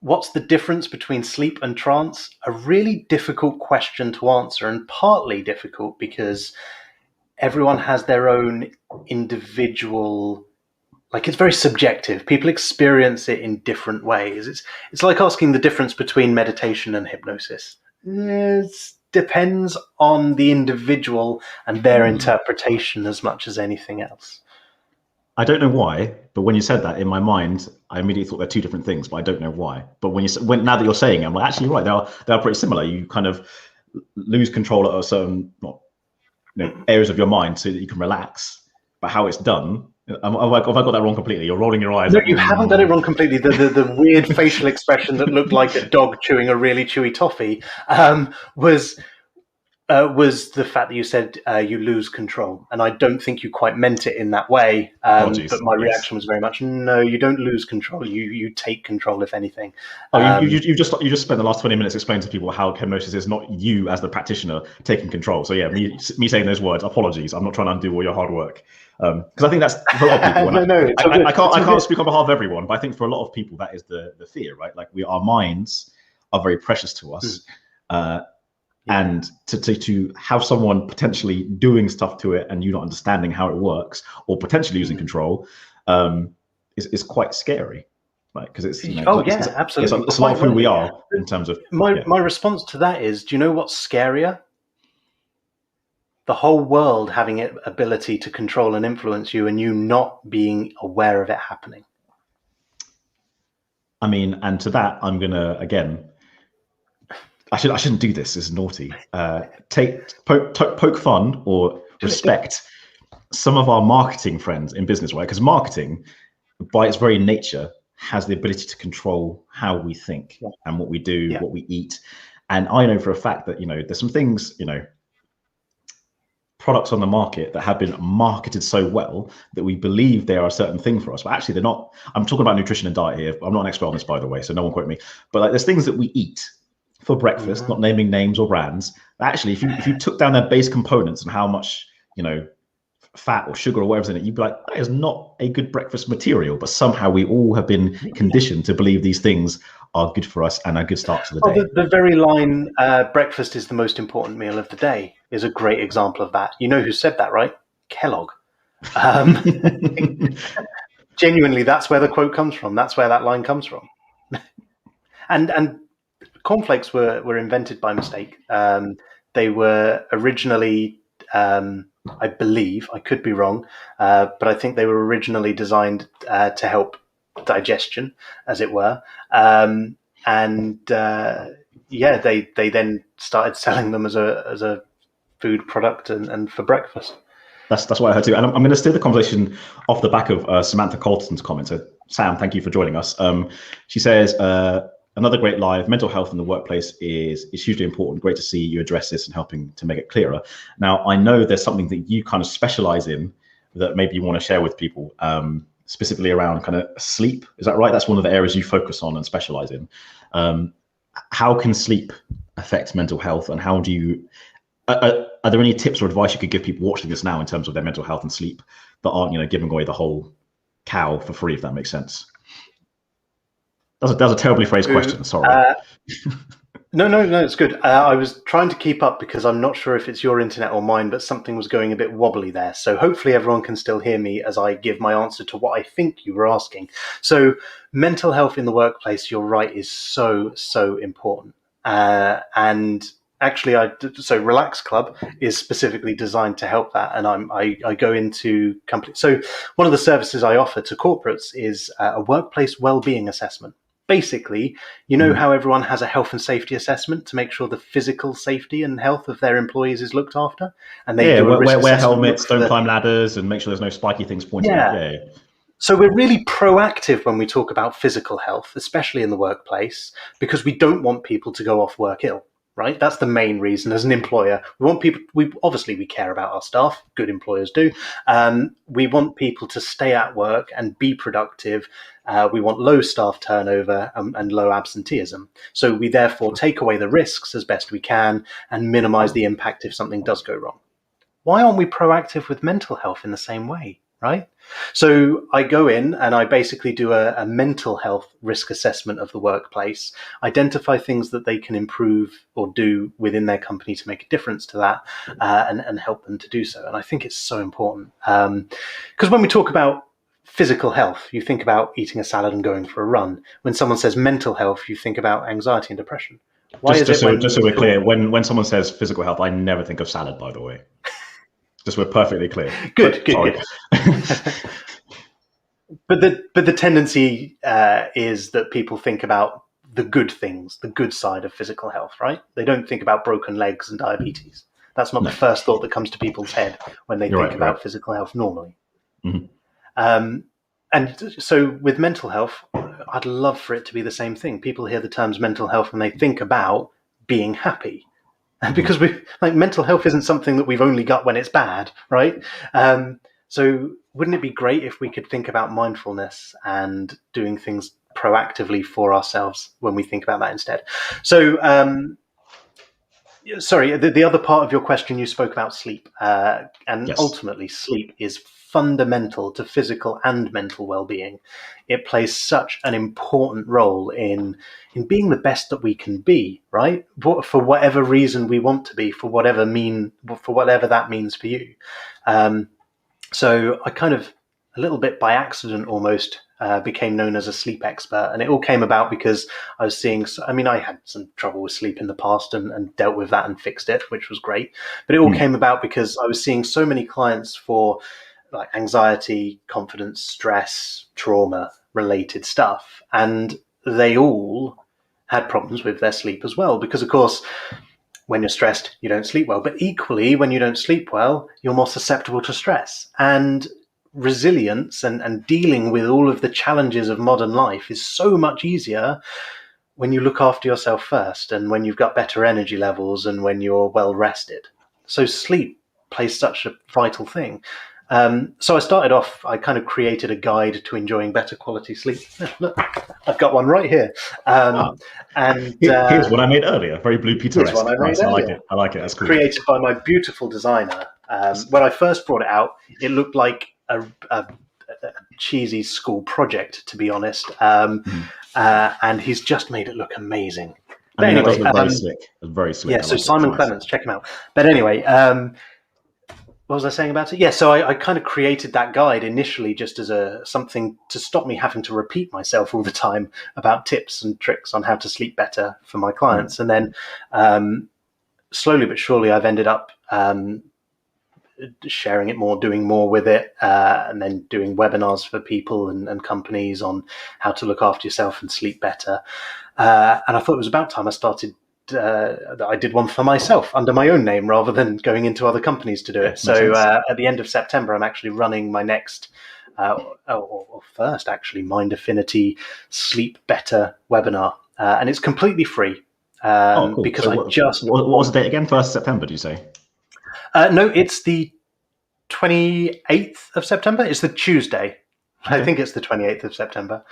What's the difference between sleep and trance? A really difficult question to answer, and partly difficult because everyone has their own individual, like, it's very subjective. People experience it in different ways. It's like asking the difference between meditation and hypnosis. It depends on the individual and their interpretation as much as anything else. I don't know why, but when you said that, in my mind, I immediately thought they're two different things, but I don't know why. But now that you're saying it, I'm like, actually, right, they are pretty similar. You kind of lose control at a certain areas of your mind so that you can relax. But how it's done, have I got that wrong completely? You're rolling your eyes. No, you haven't got it wrong completely. The weird facial expression that looked like a dog chewing a really chewy toffee was the fact that you said you lose control, and I don't think you quite meant it in that way. But my reaction was very much, no, you don't lose control. You take control, if anything. You just spent the last 20 minutes explaining to people how hypnosis is not you as the practitioner taking control. So yeah, me saying those words, apologies. I'm not trying to undo all your hard work, because I think that's for a lot of people. I can't speak on behalf of everyone, but I think for a lot of people that is the fear, right? Like our minds are very precious to us. And to have someone potentially doing stuff to it and you not understanding how it works, or potentially losing control, is quite scary, right? Because it's absolutely, it's a lot of who we are in terms of my response to that is, do you know what's scarier? The whole world having an ability to control and influence you, and you not being aware of it happening. I mean, and to that, I'm gonna again. I shouldn't do this. It's naughty. Poke fun or respect some of our marketing friends in business, right? Because marketing, by its very nature, has the ability to control how we think and what we do, what we eat. And I know for a fact that there's some things, products on the market that have been marketed so well that we believe they are a certain thing for us, but actually they're not. I'm talking about nutrition and diet here. I'm not an expert on this, by the way, so no one quote me. But like, there's things that we eat for breakfast, not naming names or brands. Actually, if you took down their base components and how much fat or sugar or whatever's in it, you'd be like, that is not a good breakfast material. But somehow we all have been conditioned to believe these things are good for us and a good start to the day. The very line, breakfast is the most important meal of the day, is a great example of that. You know who said that, right? Kellogg. Genuinely, that's where the quote comes from. That's where that line comes from. And cornflakes were invented by mistake. They were originally, I believe, I could be wrong, but I think they were originally designed to help digestion, as it were. They then started selling them as a food product and for breakfast. That's what I heard too. And I'm going to steer the conversation off the back of Samantha Colton's comment. So Sam, thank you for joining us. She says, another great live. Mental health in the workplace is hugely important. Great to see you address this and helping to make it clearer. Now, I know there's something that you kind of specialize in that maybe you want to share with people, specifically around kind of sleep. Is that right? That's one of the areas you focus on and specialize in. How can sleep affect mental health, and how do you? Are there any tips or advice you could give people watching this now in terms of their mental health and sleep that aren't, giving away the whole cow for free, if that makes sense? That was a terribly phrased question. Sorry. No, it's good. I was trying to keep up because I'm not sure if it's your internet or mine, but something was going a bit wobbly there. So hopefully everyone can still hear me as I give my answer to what I think you were asking. So mental health in the workplace, you're right, is so important. And actually, so Relax Club is specifically designed to help that. And I go into companies. So one of the services I offer to corporates is a workplace wellbeing assessment. Basically, how everyone has a health and safety assessment to make sure the physical safety and health of their employees is looked after, and they wear helmets, don't climb ladders, and make sure there's no spiky things pointing out. So we're really proactive when we talk about physical health, especially in the workplace, because we don't want people to go off work ill, right? That's the main reason. As an employer, we want people. We care about our staff. Good employers do. We want people to stay at work and be productive. We want low staff turnover and low absenteeism. So we therefore take away the risks as best we can and minimize the impact if something does go wrong. Why aren't we proactive with mental health in the same way, right? So I go in and I basically do a mental health risk assessment of the workplace, identify things that they can improve or do within their company to make a difference to that, and help them to do so. And I think it's so important because when we talk about physical health, you think about eating a salad and going for a run. When someone says mental health, you think about anxiety and depression. Just so we're clear, when someone says physical health, I never think of salad, by the way. Just we're perfectly clear. Good. But the tendency is that people think about the good things, the good side of physical health, right? They don't think about broken legs and diabetes. That's not the first thought that comes to people's head when they think about physical health normally. Mm-hmm. And so with mental health, I'd love for it to be the same thing. People hear the terms mental health and they think about being happy. Because mental health isn't something that we've only got when it's bad, right? So wouldn't it be great if we could think about mindfulness and doing things proactively for ourselves when we think about that instead? So, sorry, the other part of your question, you spoke about sleep. And yes. Ultimately, sleep is fundamental to physical and mental well-being. It plays such an important role in being the best that we can be, right? For whatever reason we want to be, for whatever that means for you. So I kind of, a little bit by accident almost, became known as a sleep expert. And it all came about because I was seeing, I had some trouble with sleep in the past and dealt with that and fixed it, which was great. But it all came about because I was seeing so many clients for like anxiety, confidence, stress, trauma related stuff. And they all had problems with their sleep as well. Because of course, when you're stressed, you don't sleep well. But equally, when you don't sleep well, you're more susceptible to stress. And resilience and dealing with all of the challenges of modern life is so much easier when you look after yourself first and when you've got better energy levels and when you're well rested. So sleep plays such a vital thing. So I started off, I kind of created a guide to enjoying better quality sleep. Look, I've got one right here. And here's one I made earlier, very Blue Peter-esque. Here's one I made earlier. I like it. That's cool. Created by my beautiful designer. When I first brought it out, it looked like a cheesy school project, to be honest. And he's just made it look amazing. But anyway, that does look very slick. Very slick. Yeah, so Simon Clements, check him out. But anyway, what was I saying about it? Yeah, so I kind of created that guide initially just as something to stop me having to repeat myself all the time about tips and tricks on how to sleep better for my clients. And then slowly but surely I've ended up sharing it more, doing more with it, and then doing webinars for people and companies on how to look after yourself and sleep better. And I thought it was about time I started that I did one for myself under my own name rather than going into other companies to do it. So at the end of September, I'm actually running my next, or first actually, Mind Affinity Sleep Better webinar. And it's completely free. Cool. Because so what was the date again? 1st September, do you say? No, it's the 28th of September. It's the Tuesday. Okay. I think it's the 28th of September.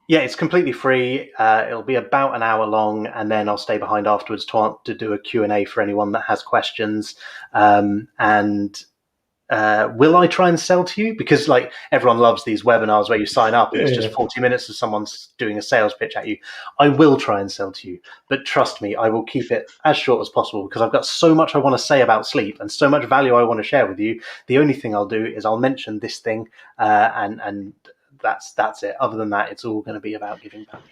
Yeah, it's completely free. It'll be about an hour long, and then I'll stay behind afterwards to do a Q&A for anyone that has questions. Will I try and sell to you? Because like everyone loves these webinars where you sign up and it's just 40 minutes of someone doing a sales pitch at you. I will try and sell to you, but trust me, I will keep it as short as possible because I've got so much I want to say about sleep and so much value I want to share with you. The only thing I'll do is I'll mention this thing and that's it. Other than that, it's all going to be about giving value.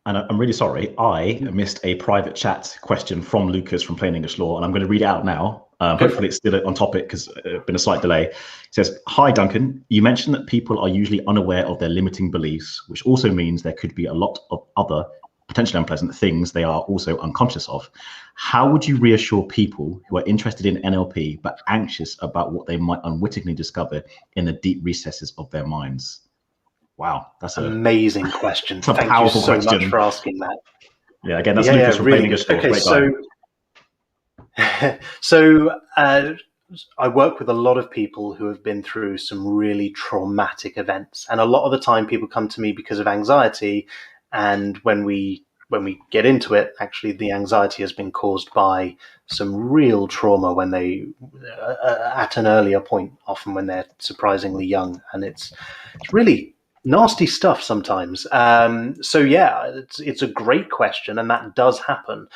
And I'm really sorry, I missed a private chat question from Lucas from Plain English Law, and I'm going to read it out now. Hopefully it's still on topic because there's been a slight delay. It says, "Hi Duncan, you mentioned that people are usually unaware of their limiting beliefs, which also means there could be a lot of other potentially unpleasant things they are also unconscious of. How would you reassure people who are interested in NLP but anxious about what they might unwittingly discover in the deep recesses of their minds? Wow, that's amazing question. That's a Thank you powerful so question. much for asking that. Yeah, again, that's Yeah, Lucas from really Flaming good. Store. Okay, Great guy. so I work with a lot of people who have been through some really traumatic events, and a lot of the time people come to me because of anxiety, and when we get into it, actually the anxiety has been caused by some real trauma when they at an earlier point, often when they're surprisingly young, and it's really nasty stuff sometimes. So yeah, it's a great question, and that does happen.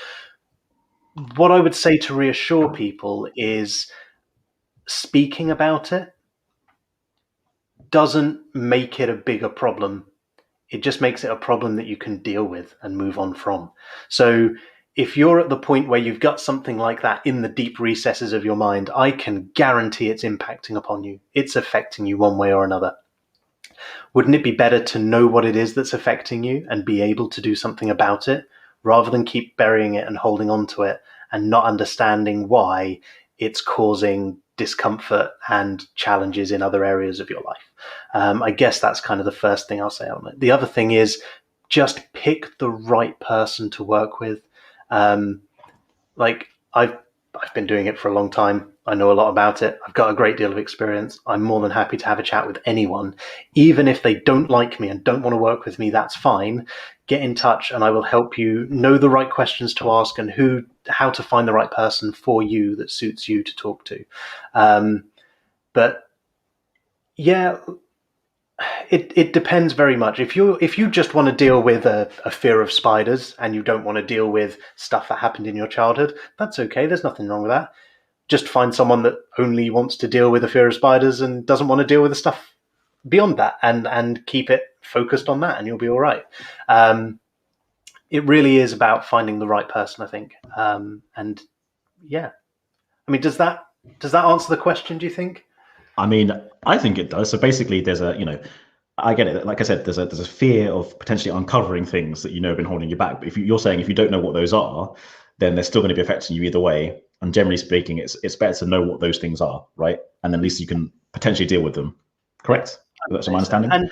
What I would say to reassure people is speaking about it doesn't make it a bigger problem. It just makes it a problem that you can deal with and move on from. So if you're at the point where you've got something like that in the deep recesses of your mind, I can guarantee it's impacting upon you. It's affecting you one way or another. Wouldn't it be better to know what it is that's affecting you and be able to do something about it, rather than keep burying it and holding on to it and not understanding why it's causing discomfort and challenges in other areas of your life? I guess that's kind of the first thing I'll say on it. The other thing is just pick the right person to work with. Like I've been doing it for a long time. I know a lot about it. I've got a great deal of experience. I'm more than happy to have a chat with anyone. Even if they don't like me and don't want to work with me, that's fine. Get in touch and I will help you know the right questions to ask and how to find the right person for you that suits you to talk to. But yeah, it depends very much. If you just want to deal with a fear of spiders and you don't want to deal with stuff that happened in your childhood, that's okay. There's nothing wrong with that. Just find someone that only wants to deal with a fear of spiders and doesn't want to deal with the stuff beyond that, and keep it focused on that, and you'll be all right. It really is about finding the right person, I think. And yeah, I mean, does that answer the question, do you think? I mean, I think it does. So basically, there's I get it. Like I said, there's a fear of potentially uncovering things that have been holding you back. But you're saying if you don't know what those are, then they're still going to be affecting you either way. And generally speaking, it's better to know what those things are, right? And then at least you can potentially deal with them. Correct? That's my understanding. And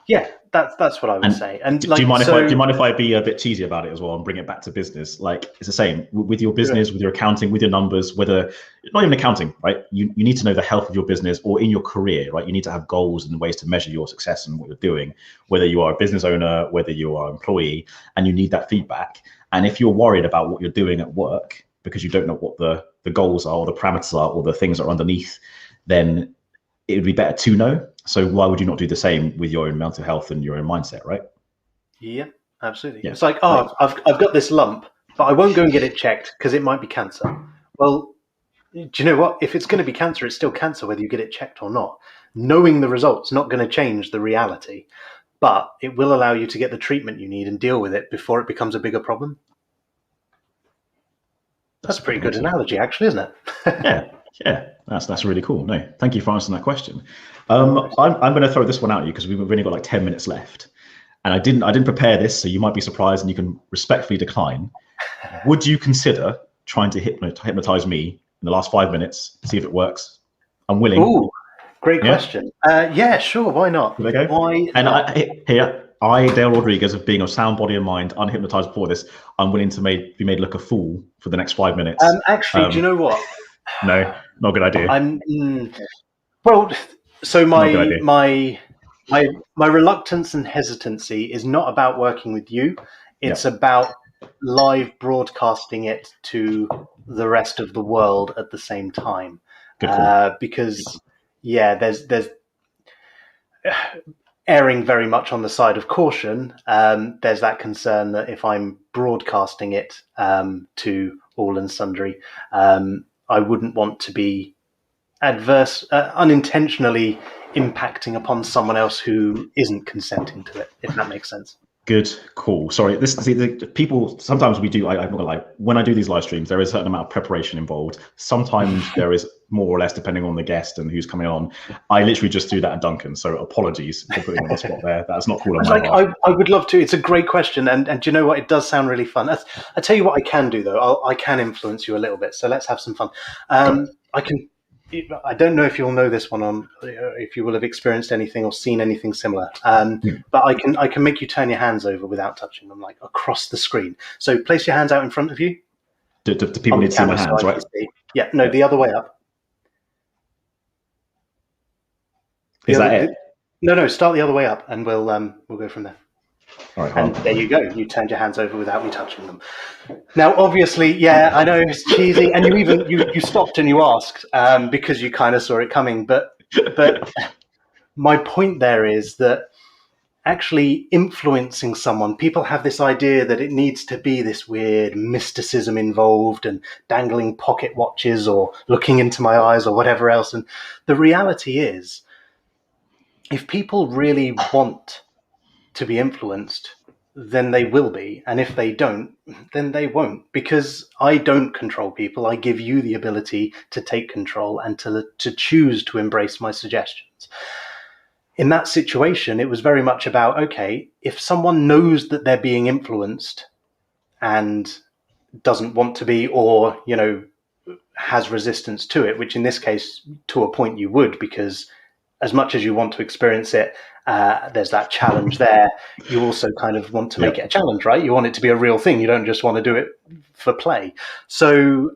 yeah, that's what I would say. And do you mind if I be a bit cheesy about it as well and bring it back to business? Like it's the same with your business, with your accounting, with your numbers, whether not even accounting, right? You need to know the health of your business, or in your career, right? You need to have goals and ways to measure your success and what you're doing, whether you are a business owner, whether you are an employee, and you need that feedback. And if you're worried about what you're doing at work because you don't know what the goals are or the parameters are or the things that are underneath, then it would be better to know. So why would you not do the same with your own mental health and your own mindset, right? Yeah, absolutely. Yeah. It's like, right. I've got this lump, but I won't go and get it checked because it might be cancer. Well, do you know what? If it's going to be cancer, it's still cancer whether you get it checked or not. Knowing the result's not going to change the reality, but it will allow you to get the treatment you need and deal with it before it becomes a bigger problem. That's a pretty good analogy, actually, isn't it? Yeah, that's really cool. No, thank you for answering that question. I'm going to throw this one at you because we've only got like 10 minutes left, and I didn't prepare this, so you might be surprised and you can respectfully decline. Would you consider trying to hypnotize me in the last 5 minutes, see if it works? I'm willing. Ooh, great question. Yeah, sure. Why not? There we go. Why? And I, Dale Rodriguez, of being of sound body and mind, unhypnotized before this, I'm willing to be made look a fool for the next 5 minutes. Actually, do you know what? No, not a good idea. Well, so my reluctance and hesitancy is not about working with you. It's about live broadcasting it to the rest of the world at the same time. Because there's erring very much on the side of caution. There's that concern that if I'm broadcasting it to all and sundry, I wouldn't want to be unintentionally impacting upon someone else who isn't consenting to it, if that makes sense. Good, cool. Sorry, people, sometimes we do, I'm not gonna lie, when I do these live streams, there is a certain amount of preparation involved. Sometimes there is more or less depending on the guest and who's coming on. I literally just do that at Duncan, so apologies for putting on the spot there. That's not cool on my part. I would love to. It's a great question, and do you know what? It does sound really fun. I tell you what I can do though. I can influence you a little bit. So let's have some fun. I can. I don't know if you'll know this one on, if you will have experienced anything or seen anything similar. But I can make you turn your hands over without touching them, like across the screen. So place your hands out in front of you. Do people need to see my hands, right? Yeah, no, the other way up. Is that it? No, start the other way up, and we'll go from there. All right, and there you go. You turned your hands over without me touching them. Now, obviously, yeah, I know it's cheesy, and you stopped and you asked because you kind of saw it coming. But my point there is that actually influencing someone, people have this idea that it needs to be this weird mysticism involved and dangling pocket watches or looking into my eyes or whatever else. And the reality is, if people really want to be influenced, then they will be. And if they don't, then they won't. Because I don't control people. I give you the ability to take control and to choose to embrace my suggestions. In that situation, it was very much about, okay, if someone knows that they're being influenced and doesn't want to be, or, has resistance to it, which in this case, to a point you would, because as much as you want to experience it, there's that challenge there. You also kind of want to make it a challenge, right? You want it to be a real thing. You don't just want to do it for play. So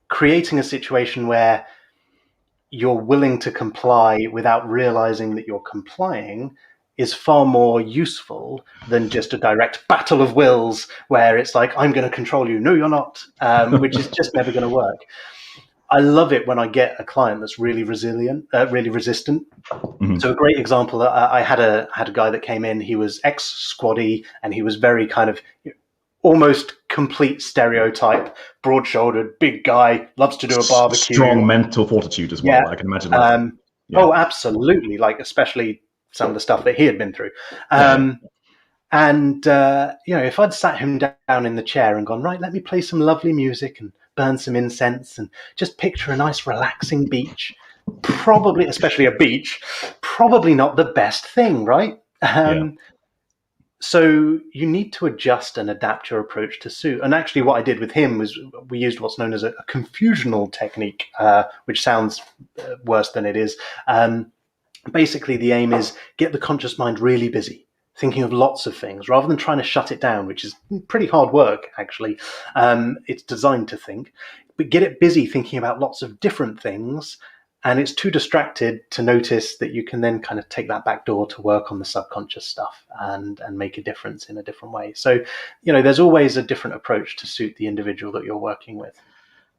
creating a situation where you're willing to comply without realizing that you're complying is far more useful than just a direct battle of wills where it's like, I'm going to control you. No, you're not, which is just never going to work. I love it when I get a client that's really resilient, really resistant. Mm-hmm. So a great example, I had a guy that came in. He was ex-squaddy, and he was very kind of almost complete stereotype, broad-shouldered, big guy, loves to do a barbecue. Strong mental fortitude as well. Yeah. I can imagine that. Oh, absolutely! Like especially some of the stuff that he had been through. And if I'd sat him down in the chair and gone, right, let me play some lovely music and burn some incense and just picture a nice relaxing beach, probably, especially a beach, probably not the best thing, right? So you need to adjust and adapt your approach to suit. And actually what I did with him was we used what's known as a confusional technique, which sounds worse than it is. Basically, the aim is get the conscious mind really busy, thinking of lots of things rather than trying to shut it down, which is pretty hard work, actually. It's designed to think, but get it busy thinking about lots of different things. And it's too distracted to notice that you can then kind of take that back door to work on the subconscious stuff and make a difference in a different way. So, there's always a different approach to suit the individual that you're working with.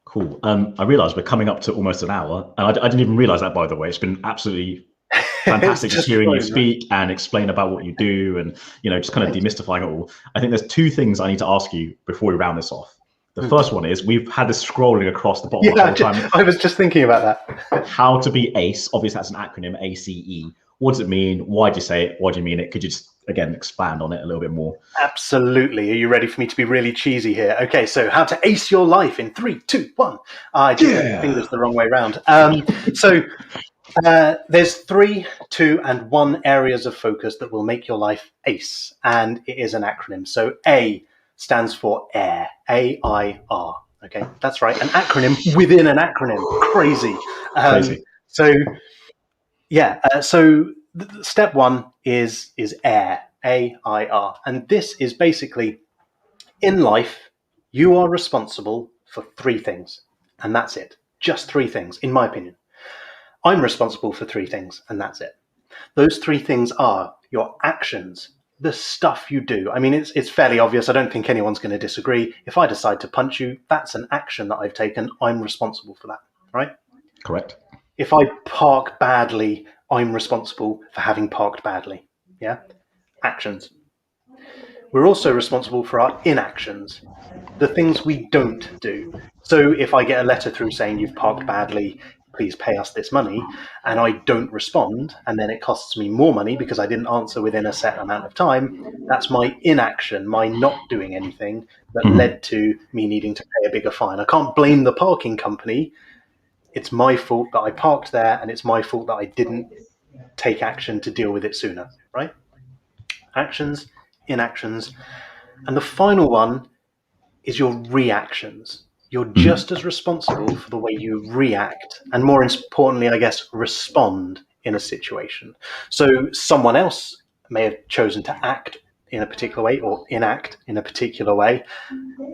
Cool. I realize we're coming up to almost an hour. And I didn't even realize that, by the way. It's been absolutely fantastic just hearing you speak and explain about what you do and, just kind of demystifying it all. I think there's two things I need to ask you before we round this off. The first one is we've had this scrolling across the bottom the whole time. I was just thinking about that. How to be ACE. Obviously, that's an acronym, ACE. What does it mean? Why do you say it? Why do you mean it? Could you just, again, expand on it a little bit more? Absolutely. Are you ready for me to be really cheesy here? Okay, so how to ace your life in 3, 2, 1. I did my fingers the wrong way around. There's 3, 2, and 1 areas of focus that will make your life ACE, and it is an acronym. So A stands for AIR, AIR. Okay, that's right, an acronym within an acronym. Crazy. So step 1 is AIR, AIR, and this is basically in life you are responsible for 3 things, and that's it. Just 3 things, in my opinion. I'm responsible for 3 things, and that's it. Those 3 things are your actions, the stuff you do. I mean, it's fairly obvious. I don't think anyone's going to disagree. If I decide to punch you, that's an action that I've taken. I'm responsible for that, right? Correct. If I park badly, I'm responsible for having parked badly. Yeah? Actions. We're also responsible for our inactions, the things we don't do. So if I get a letter through saying you've parked badly, please pay us this money, and I don't respond, and then it costs me more money because I didn't answer within a set amount of time, that's my inaction, my not doing anything that led to me needing to pay a bigger fine. I can't blame the parking company it's my fault that I parked there, and it's my fault that I didn't take action to deal with it sooner, right? Actions, inactions. And the final one is your reactions. You're just as responsible for the way you react, and more importantly, I guess, respond in a situation. So someone else may have chosen to act in a particular way or enact in a particular way.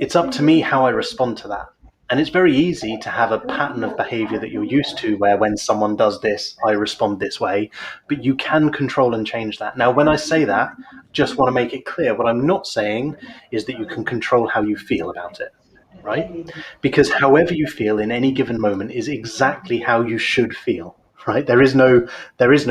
It's up to me how I respond to that. And it's very easy to have a pattern of behavior that you're used to where when someone does this, I respond this way, but you can control and change that. Now, when I say that, just want to make it clear, what I'm not saying is that you can control how you feel about it, right? Because however you feel in any given moment is exactly how you should feel, right? There is no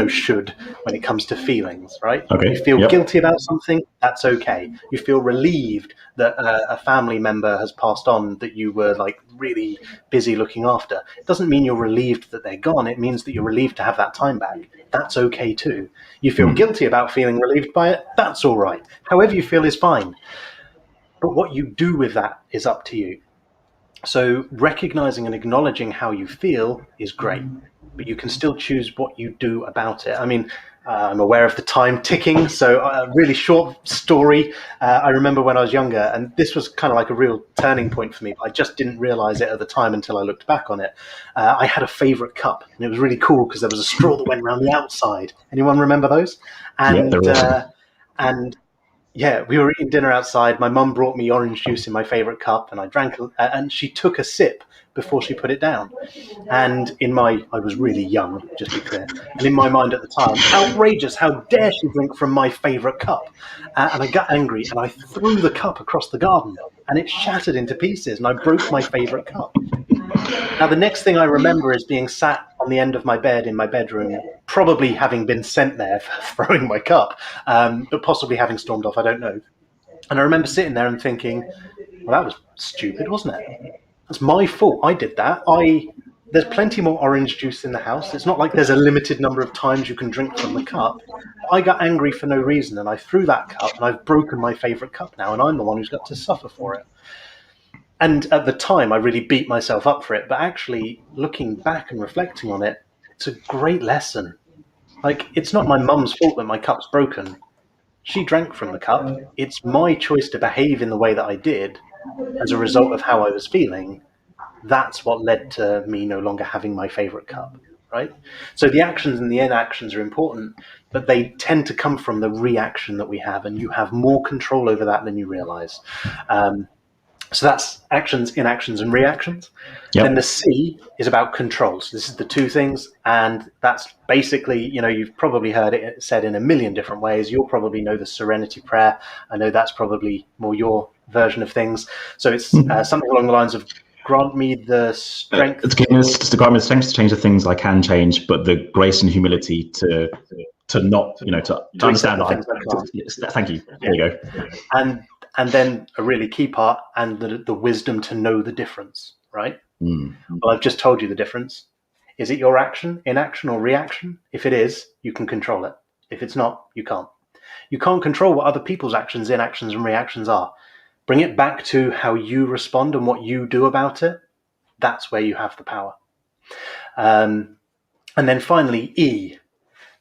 should when it comes to feelings, right? Okay. You feel Yep. guilty about something, that's okay. You feel relieved that a family member has passed on that you were like really busy looking after. It doesn't mean you're relieved that they're gone. It means that you're relieved to have that time back. That's okay too. You feel guilty about feeling relieved by it, that's all right. However you feel is fine. But what you do with that is up to you. So recognizing and acknowledging how you feel is great, but you can still choose what you do about it. I mean, I'm aware of the time ticking, so a really short story. I remember when I was younger, and this was kind of like a real turning point for me. I just didn't realize it at the time until I looked back on it. I had a favorite cup, and it was really cool because there was a straw that went around the outside. Anyone remember those? And Yep, they're awesome. and yeah, we were eating dinner outside. My mum brought me orange juice in my favorite cup, and I drank. And she took a sip before she put it down. And I was really young, just to be clear. And in my mind at the time, outrageous! How dare she drink from my favorite cup? And I got angry, and I threw the cup across the garden, and it shattered into pieces, and I broke my favorite cup. Now, the next thing I remember is being sat on the end of my bed in my bedroom, probably having been sent there for throwing my cup, but possibly having stormed off, I don't know. And I remember sitting there and thinking, well, that was stupid, wasn't it? It's my fault. I did that. There's plenty more orange juice in the house. It's not like there's a limited number of times you can drink from the cup. I got angry for no reason, and I threw that cup, and I've broken my favorite cup now, and I'm the one who's got to suffer for it. And at the time, I really beat myself up for it. But actually, looking back and reflecting on it, it's a great lesson. Like, it's not my mum's fault that my cup's broken. She drank from the cup. It's my choice to behave in the way that I did as a result of how I was feeling. That's what led to me no longer having my favorite cup, right? So the actions and the inactions are important, but they tend to come from the reaction that we have, and you have more control over that than you realize. So that's actions, inactions, and reactions. Yep. Then the C is about controls. This is the two things, and that's basically, you've probably heard it said in a million different ways. You'll probably know the Serenity Prayer. I know that's probably more your version of things. So it's something along the lines of, grant me the strength. It's to grant me the strength to change the things I can change, but the grace and humility to not, to understand that. Thank you. There you go. And then a really key part, and the wisdom to know the difference, right? Well, I've just told you the difference. Is it your action, inaction, or reaction? If it is, you can control it. If it's not, you can't. You can't control what other people's actions, inactions, and reactions are. Bring it back to how you respond and what you do about it. That's where you have the power. And then finally, E.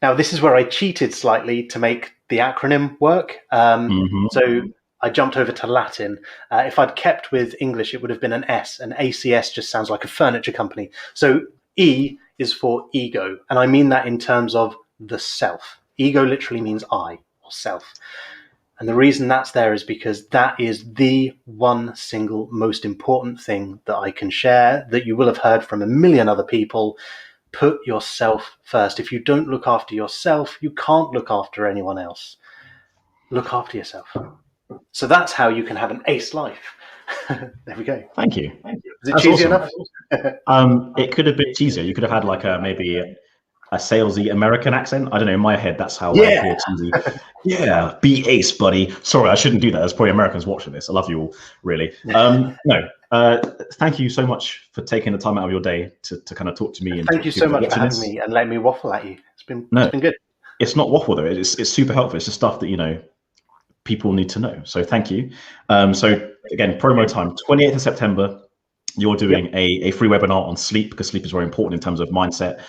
Now, this is where I cheated slightly to make the acronym work. So I jumped over to Latin. If I'd kept with English, it would have been an S, and ACS just sounds like a furniture company. So E is for ego, and I mean that in terms of the self. Ego literally means I, or self. And the reason that's there is because that is the one single most important thing that I can share that you will have heard from a million other people. Put yourself first. If you don't look after yourself, you can't look after anyone else. Look after yourself. So that's how you can have an ace life. There we go. Thank you. Is it cheesy enough? It could have been cheesier. You could have had like maybe a salesy American accent. I don't know. In my head, that's how I hear cheesy. Yeah, be ace, buddy. Sorry, I shouldn't do that. There's probably Americans watching this. I love you all, really. Thank you so much for taking the time out of your day to kind of talk to me. And thank you so much for having me and letting me waffle at you. It's been good. It's not waffle though. It's super helpful. It's just stuff that people need to know. So thank you. So again, promo time, 28th of September. You're doing a free webinar on sleep, because sleep is very important in terms of mindset.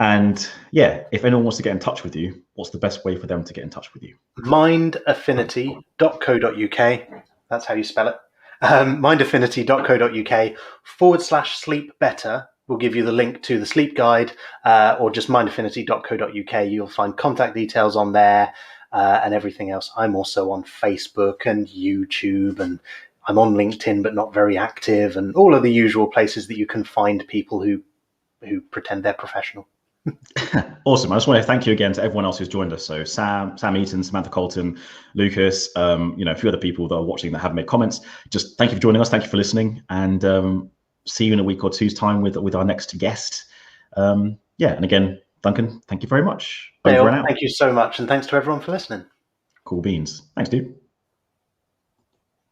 And yeah, if anyone wants to get in touch with you, what's the best way for them to get in touch with you? Mindaffinity.co.uk. That's how you spell it. Mindaffinity.co.uk/sleep better will give you the link to the sleep guide, or just mindaffinity.co.uk. You'll find contact details on there, and everything else. I'm also on Facebook and YouTube, and I'm on LinkedIn, but not very active, and all of the usual places that you can find people who pretend they're professional. Awesome. I just want to thank you again to everyone else who's joined us. So Sam Eaton, Samantha Colton, Lucas, a few other people that are watching that have made comments. Just thank you for joining us. Thank you for listening, and see you in a week or two's time with our next guest. And again, Duncan, thank you very much. Dale, thank you so much, and thanks to everyone for listening. Cool beans. Thanks, dude.